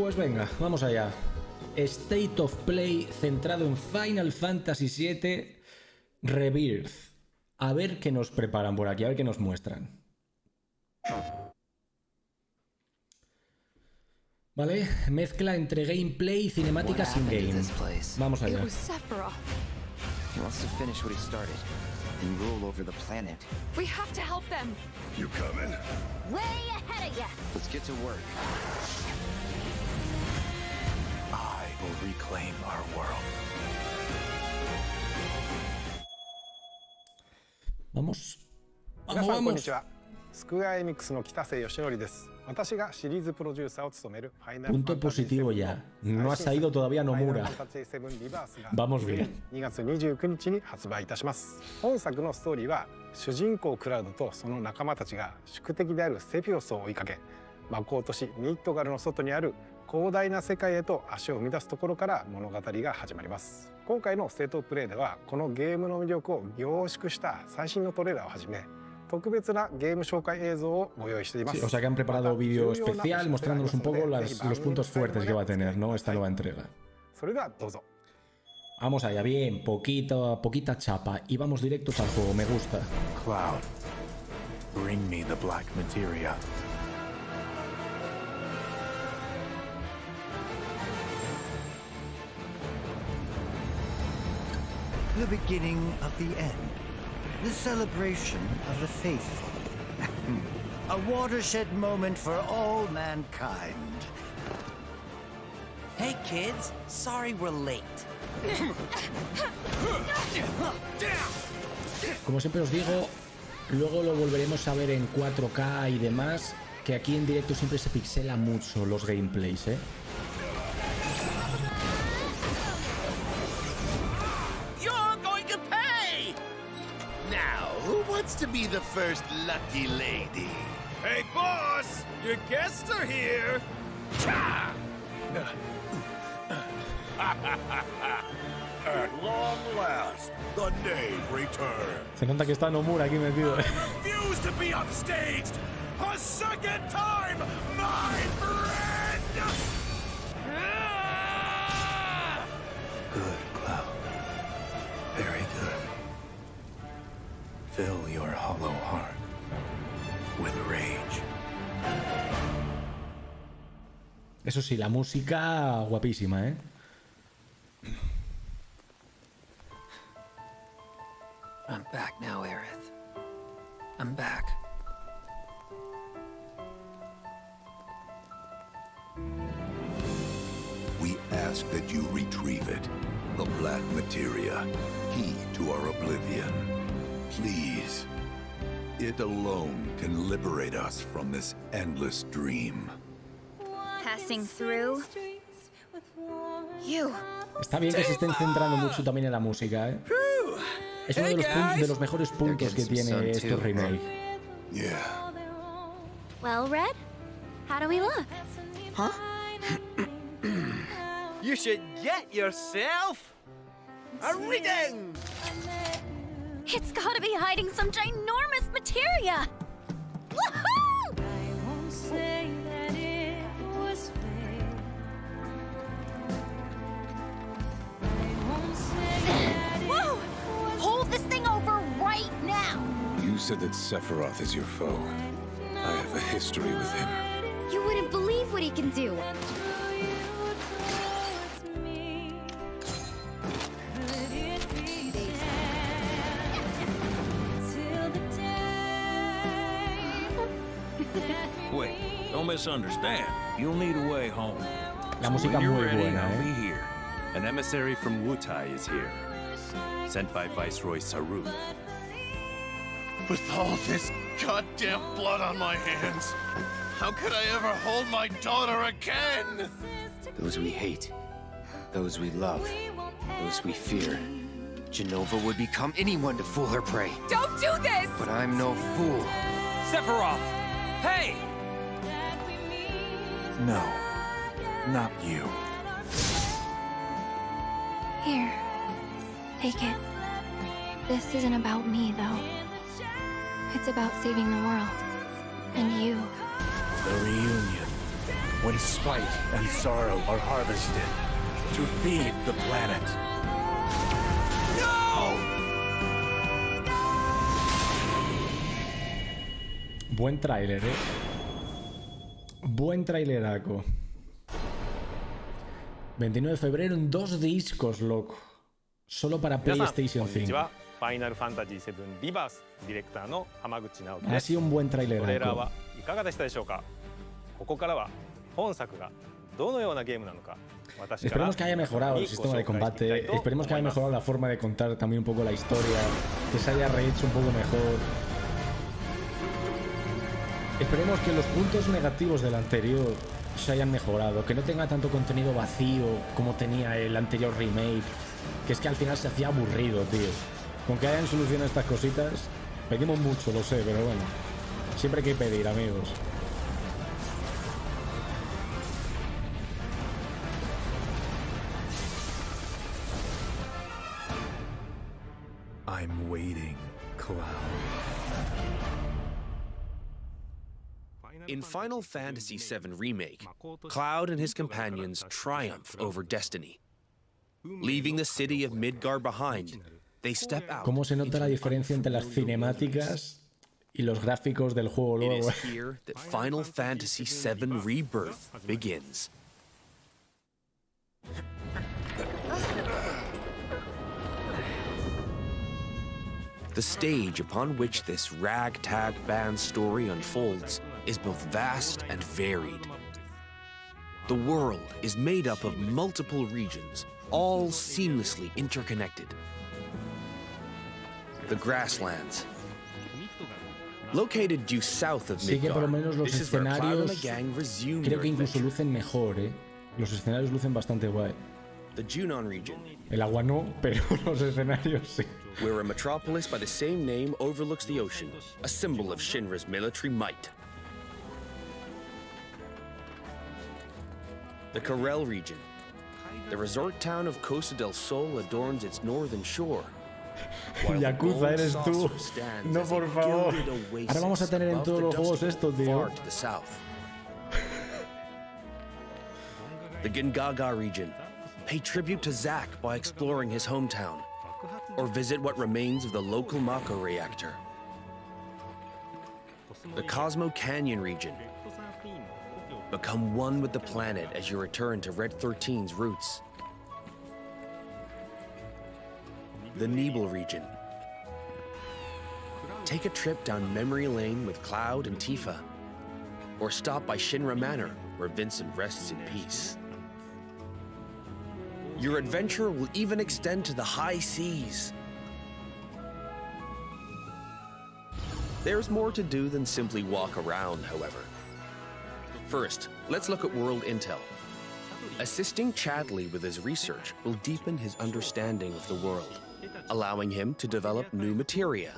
Pues venga, vamos allá. State of Play centrado en Final Fantasy VII Rebirth. A ver qué nos preparan por aquí, a ver qué nos muestran. Vale, mezcla entre gameplay y cinemáticas in-game. Vamos allá. He wants to finish what he started and rule over the planet. We have to help them. You coming? Way ahead of you. Let's get to work. I will reclaim our world. Vamos. 皆さんこんに Vamos. ちは。スクエアエニックスの北瀬義則です。私がシリーズプロデューサーを務めるファイナル Punto positivo ya. No ha salido todavía Nomura. Vamos bien. 2月29日に発売いたします。本作のストーリーは主人公クラウドとその仲間たちが宿敵であるセフィオスを追いかけ、魔法都市ミッドガルの外にある広大な世界へと足を踏み出すところから物語が始まります。今回のステートプレイではこのゲームの魅力を凝縮した最新のトレーラーをはじめ特別なゲーム紹介映像をご用意しています。Sí, o sea que han preparado vídeo especial mostrándonos un poco los puntos fuertes que va a tener, ¿no? Esta nueva entrega. それではどうぞ。 Vamos allá, bien, poquita chapa. Y vamos directos al juego, me gusta. Cloud, bring me the black materia. The beginning of the end. The celebration of the faithful. A watershed moment for all mankind. Hey kids, sorry we're late. Como siempre os digo, luego lo volveremos a ver en 4K y demás, que aquí en directo siempre se pixela mucho los gameplays, ¿eh? Who wants to be the first lucky lady? Hey, boss! Your guests are here! Cha! At long last, the knave returns. Se nota que está Nomura aquí metido. I refuse to be upstaged a second time, my friend! Good, Cloud. Very good. Fill your hollow heart with rage. Eso sí, la música guapísima, ¿eh? I'm back now, Aerith. I'm back. We ask that you retrieve it. The black materia, key to our oblivion. Please. It alone can liberate us from this endless dream. Passing through. You. Está bien que se estén centrando mucho también en la música, ¿eh? Es uno de los mejores puntos que tiene este remake. Yeah. Well, Red, how do we look? Huh? You should get yourself a reading! It's gotta be hiding some ginormous materia! Woohoo! Whoa! Hold this thing over right now! You said that Sephiroth is your foe. I have a history with him. You wouldn't believe what he can do! Wait, don't misunderstand. You'll need a way home. La música When you're muy ready, buena, I'll ¿eh? be here. An emissary from Wutai is here, sent by Viceroy Saruth. With all this goddamn blood on my hands, how could I ever hold my daughter again? Those we hate, those we love, those we fear. Jenova would become anyone to fool her prey. Don't do this! But I'm no fool. Sephiroth! Hey! No. Not you. Here. Take it. This isn't about me, though. It's about saving the world. And you. The reunion. when spite and sorrow are harvested to feed the planet. Buen tráiler, Buen traileraco. 29 de febrero en 2 discos, loco. Solo para PlayStation 5. Final Fantasy VII Rebirth ディレクターの浜口直樹です。 Ha sido un buen traileraco. トレーラーはいかがでしたでしょうか。ここからは本作がどのようなゲームなのか。 Esperemos que haya mejorado el sistema de combate, esperemos que haya mejorado la forma de contar también un poco la historia, que se haya rehecho un poco mejor. Esperemos que los puntos negativos del anterior se hayan mejorado, que no tenga tanto contenido vacío como tenía el anterior remake, que es que al final se hacía aburrido, tío. Con que hayan solucionado estas cositas, pedimos mucho, lo sé, pero bueno, siempre hay que pedir, amigos. I'm waiting, Cloud. In Final Fantasy VII Remake, Cloud and his companions triumph over destiny. Leaving the city of Midgar behind, they step out. ¿Cómo se nota la diferencia entre las cinemáticas y los gráficos del juego It luego? is here that Final Fantasy VII Rebirth begins. The stage upon which this ragtag band's story unfolds is both vast and varied. The world is made up of multiple regions, all seamlessly interconnected. The grasslands. Located due south of Sí que por lo menos Midgar, los this is where Cloud and the escenarios gang resume creo their que incluso adventure. lucen mejor, Los escenarios lucen bastante guay. The Junon region, El agua no, pero los escenarios sí. where a metropolis by the same name overlooks the ocean, a symbol of Shinra's military might. The Corel region. The resort town of Costa del Sol adorns its northern shore. while the Yakuza, gold eres tú. saucer stands No, as a por favor. gilded oasis Ahora vamos a tener en above todos the los juegos Dust esto, Bowl tío. far to the south. The Gingaga region. Pay tribute to Zack by exploring his hometown, or visit what remains of the local Mako reactor. The Cosmo Canyon region. Become one with the planet as you return to Red 13's roots. The Nebel region. Take a trip down memory lane with Cloud and Tifa, or stop by Shinra Manor, where Vincent rests in peace. Your adventure will even extend to the high seas. There's more to do than simply walk around, however. First, let's look at world intel. Assisting Chadley with his research will deepen his understanding of the world, allowing him to develop new materia.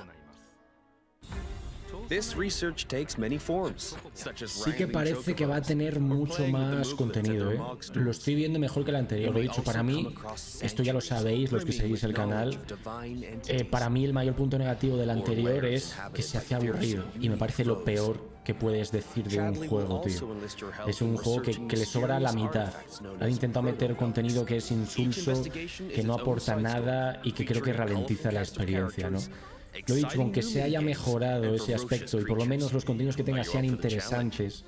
This research takes many forms, such as Sí que parece que va a tener mucho más contenido, Lo estoy viendo mejor que el anterior. Lo he dicho, para mí, esto ya lo sabéis los que seguís el canal, para mí el mayor punto negativo del anterior es que se hace aburrido. Y me parece lo peor que puedes decir de un juego, tío. Es un juego que le sobra la mitad. Han intentado meter contenido que es insulso, que no aporta nada y que creo que ralentiza la experiencia, ¿no? Lo he dicho, con que se haya mejorado ese aspecto y por lo menos los contenidos que tenga sean interesantes.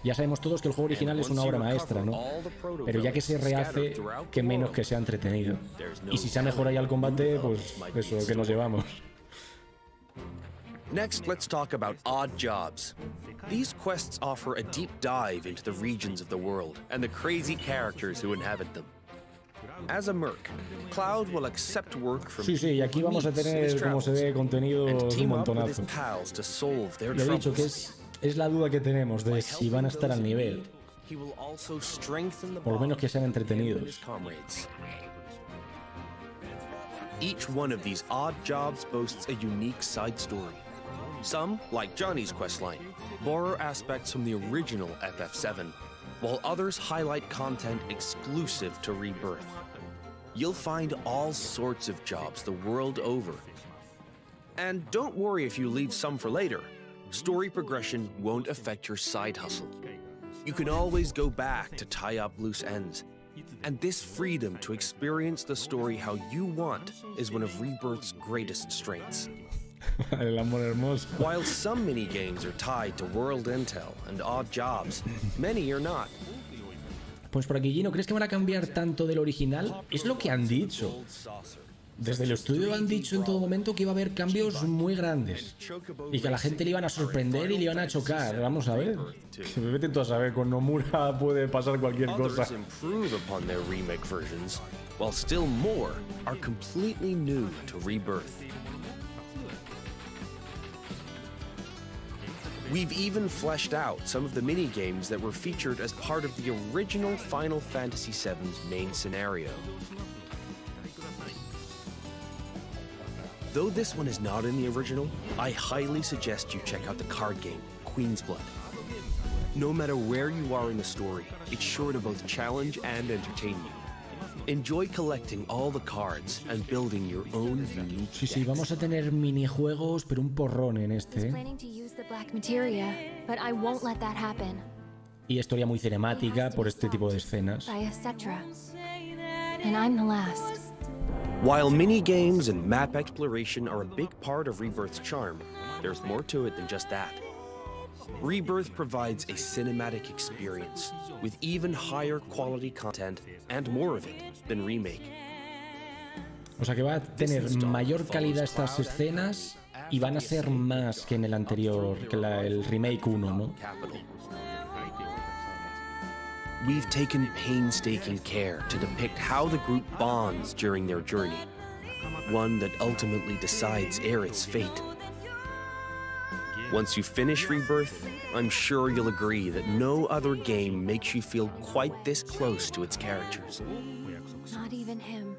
Ya sabemos todos que el juego original es una obra maestra, ¿no? Pero ya que se rehace, que menos que sea entretenido. Y si se ha mejorado ya el combate, pues eso, que nos llevamos. Next, let's talk about odd jobs. These quests offer a deep dive into the regions of the world and the crazy characters who inhabit them. As a merc, Cloud will accept work from Sí, y aquí vamos a tener, como se ve, contenido un montonazo. Ya he dicho que es la duda que tenemos de si van a estar al nivel. Por lo menos que sean entretenidos. Each one of these odd jobs boasts a unique side story. Some, like Johnny's questline, borrow aspects from the original FF7, while others highlight content exclusive to Rebirth. You'll find all sorts of jobs the world over. And don't worry if you leave some for later. Story progression won't affect your side hustle. You can always go back to tie up loose ends. And this freedom to experience the story how you want is one of Rebirth's greatest strengths. El amor hermoso. While some minigames are tied to world intel and odd jobs, many are not. Pues por aquí, Gino, ¿crees que van a cambiar tanto del original? Es lo que han dicho. Desde el estudio han dicho en todo momento que iba a haber cambios muy grandes y que a la gente le iban a sorprender y le iban a chocar. Vamos a ver. Que me vete tú a saber, con Nomura puede pasar cualquier cosa. Others improve upon their remake versions, while still more are completely new to Rebirth. We've even fleshed out some of the mini-games that were featured as part of the original Final Fantasy VII's main scenario. Though this one is not in the original, I highly suggest you check out the card game, Queen's Blood. No matter where you are in the story, it's sure to both challenge and entertain you. Enjoy collecting all the cards and building your own unique Sí, sí, vamos a tener minijuegos, pero un porrón en este. Y historia muy cinemática por este tipo de escenas. While mini-games and map exploration are a big part of Rebirth's charm, there's more to it than just that. Rebirth provides a cinematic experience, with even higher quality content and more of it than Remake. O sea que va a tener mayor calidad estas escenas y van a ser más que en el anterior, que el Remake 1, ¿no? We've taken painstaking care to depict how the group bonds during their journey, one that ultimately decides Aerith's fate. Once you finish Rebirth, I'm sure you'll agree that no other game makes you feel quite this close to its characters. Not even him.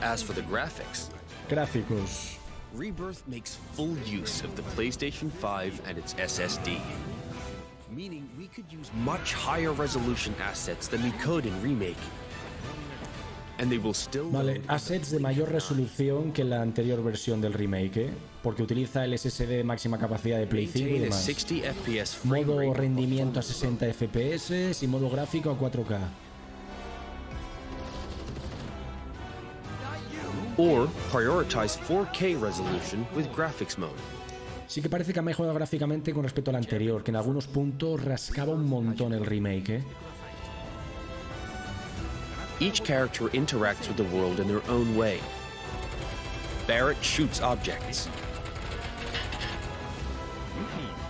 As for the graphics, Gráficos. Rebirth makes full use of the PlayStation 5 and its SSD, meaning we could use much higher resolution assets than we could in Remake. And they will still Vale, assets de mayor resolución que la anterior versión del remake, ¿eh? Porque utiliza el SSD de máxima capacidad de Play 5 y maintain a demás. 60 FPS frame Modo rate rendimiento a 60 FPS y modo gráfico a 4K. or prioritize 4K resolution with graphics mode. Sí que parece que ha mejorado gráficamente con respecto al anterior, que en algunos puntos rascaba un montón el remake, ¿eh? Each character interacts with the world in their own way. Barrett shoots objects.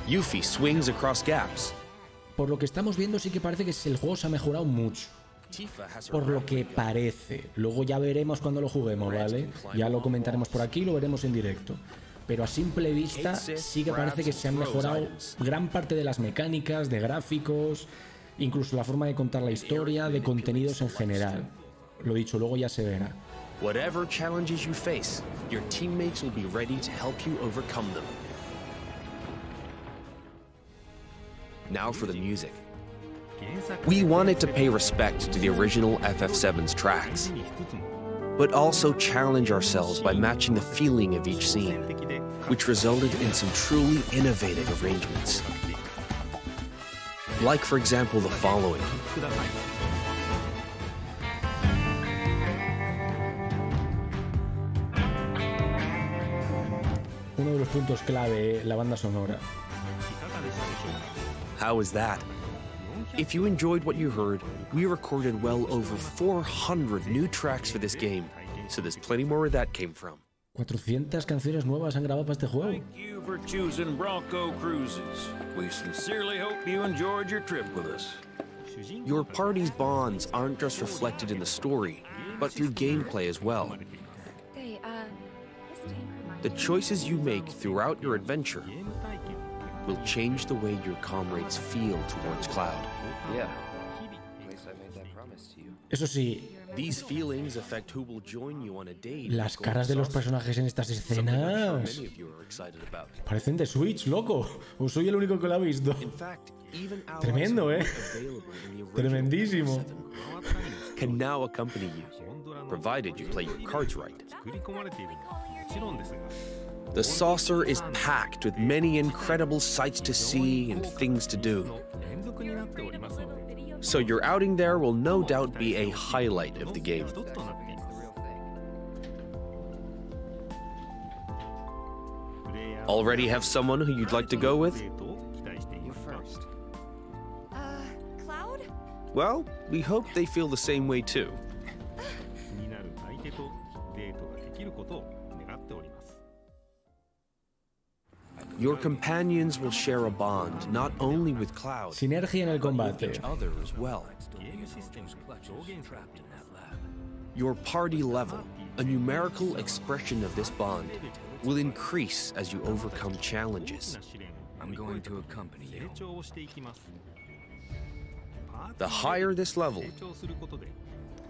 Yuffie swings across gaps. Por lo que estamos viendo sí que parece que el juego se ha mejorado mucho. Por lo que parece. Luego ya veremos cuando lo juguemos, ¿vale? Ya lo comentaremos por aquí y lo veremos en directo. Pero a simple vista sí que parece que se han mejorado gran parte de las mecánicas, de gráficos, incluso la forma de contar la historia, de contenidos en general. Lo dicho, luego ya se verá. Whatever challenges you face, your teammates will be ready to help you overcome them. Now for the music. We wanted to pay respect to the original FF7's tracks, but also challenge ourselves by matching the feeling of each scene, which resulted in some truly innovative arrangements. Like, for example, the following. Uno de los puntos clave, la banda sonora. How is that? If you enjoyed what you heard, we recorded well over 400 new tracks for this game, so there's plenty more where that came from. 400 canciones nuevas han grabado para este juego. Thank you for choosing Bronco Cruises. We sincerely hope you enjoyed your trip with us. Your party's bonds aren't just reflected in the story, but through gameplay as well. The choices you make throughout your adventure will change the way your comrades feel towards Cloud. Yeah. At least I made that promise to you. Eso sí, These feelings affect who will join you on a date. las caras de los personajes en estas escenas Many of you are excited about. parecen de Switch, loco. O soy el único que lo ha visto. In fact, even allies Tremendo, who ¿eh? weren't available in the original Tremendísimo. FF7 can now accompany you, provided you play your cards right. The saucer is packed with many incredible sights to see and things to do. So your outing there will no doubt be a highlight of the game. Already have someone who you'd like to go with? You first. Cloud? Well, we hope they feel the same way too. Your companions will share a bond not only with Cloud, Sinergia en el but with combate. each other as well. Your party level, a numerical expression of this bond, will increase as you overcome challenges. I'm going to accompany you. The higher this level,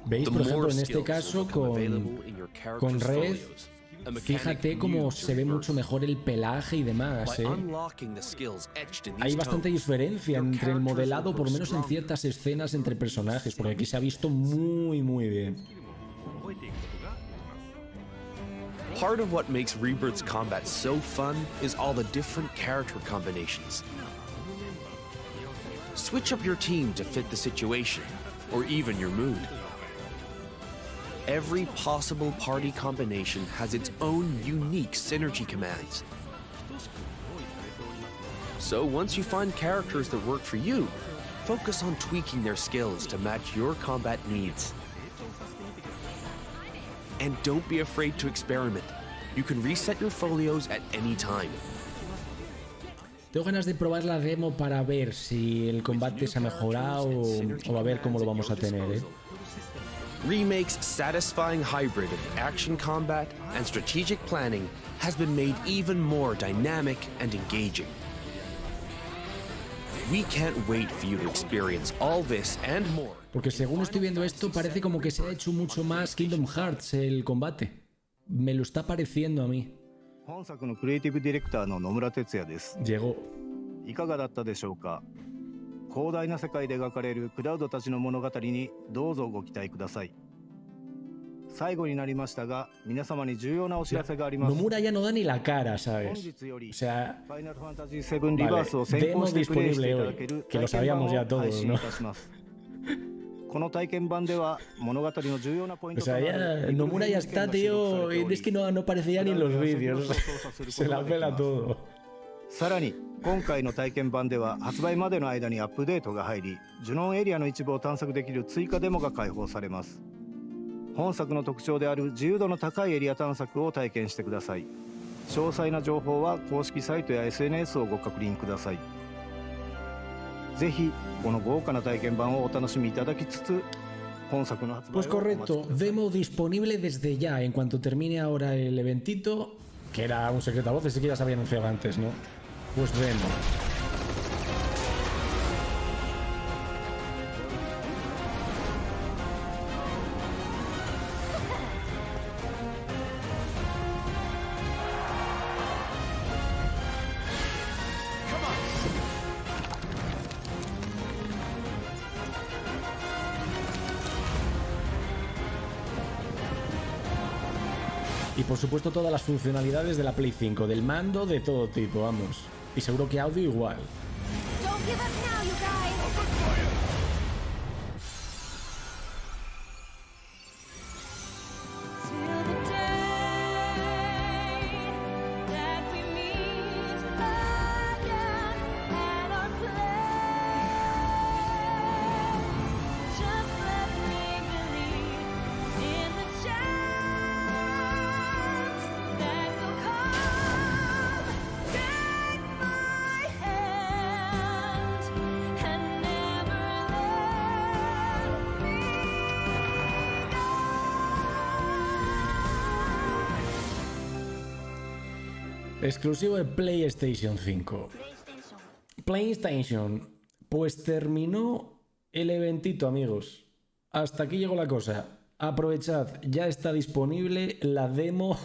¿Veis? the Por ejemplo, more en este skills caso will become con available in your Red, character's folios. fíjate cómo se ve mucho mejor el pelaje y demás, ¿eh? Hay bastante diferencia entre el modelado, por lo menos en ciertas escenas entre personajes, porque aquí se ha visto muy bien. Part of what makes Rebirth's combat so fun is all the different character combinations. Switch up your team to fit the situation, or even your mood. Every possible party combination has its own unique synergy commands. So once you find characters that work for you, focus on tweaking their skills to match your combat needs. And don't be afraid to experiment. You can reset your folios at any time. Tengo ganas de probar la demo para ver si el combate se ha mejorado o a ver cómo lo vamos a tener, ¿eh? Remake's satisfying hybrid of action combat and strategic planning has been made even more dynamic and engaging. We can't wait for you to experience all this and more. Porque según estoy viendo esto, parece como que se ha hecho mucho más Kingdom Hearts el combate. Me lo está pareciendo a mí. 本作のクリエイティブディレクターの野村哲也です。Llegó. いかがだったでしょうか。広大な世界で描かれるクラウドたちの物語にどうぞご期待ください。最後になりましたが、皆様に重要なお知らせがあります。 Nomura ya no da ni la cara, ¿sabes? O sea, vale, demo disponible hoy, que lo sabíamos ya todos, ¿no? この体験版では物語の重要なポイントとなる O sea, ya Nomura ya está, tío. Es que no aparecía ni en los vídeos. Se la pela todo. さらに今回の体験版では発売までの間にアップデートが入り、ジュノンエリアの一部を探索できる追加デモが開放されます。本作の特徴である自由度の高いエリア探索を体験してください。詳細な情報は公式サイトや SNS をご確認ください。ぜひこの豪華な体験版をお楽しみいただきつつ、本作の発売を Pues correcto, demo disponible desde ya, en cuanto termine ahora el eventito, que era un secreto a voces, sí que ya se había anunciado antes, ¿no? Pues demo. Y por supuesto todas las funcionalidades de la Play 5, del mando, de todo tipo, vamos. Y seguro que audio igual. Exclusivo de PlayStation 5. PlayStation. Pues terminó el eventito, amigos. Hasta aquí llegó la cosa. Aprovechad, ya está disponible la demo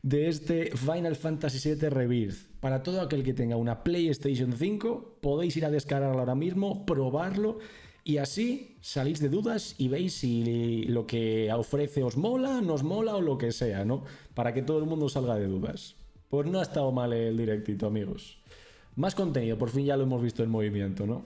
de este Final Fantasy VII Rebirth. Para todo aquel que tenga una PlayStation 5, podéis ir a descargarlo ahora mismo, probarlo y así salís de dudas y veis si lo que ofrece os mola, nos mola o lo que sea, ¿no? Para que todo el mundo salga de dudas. Pues no ha estado mal el directito, amigos. Más contenido, por fin ya lo hemos visto en movimiento, ¿no?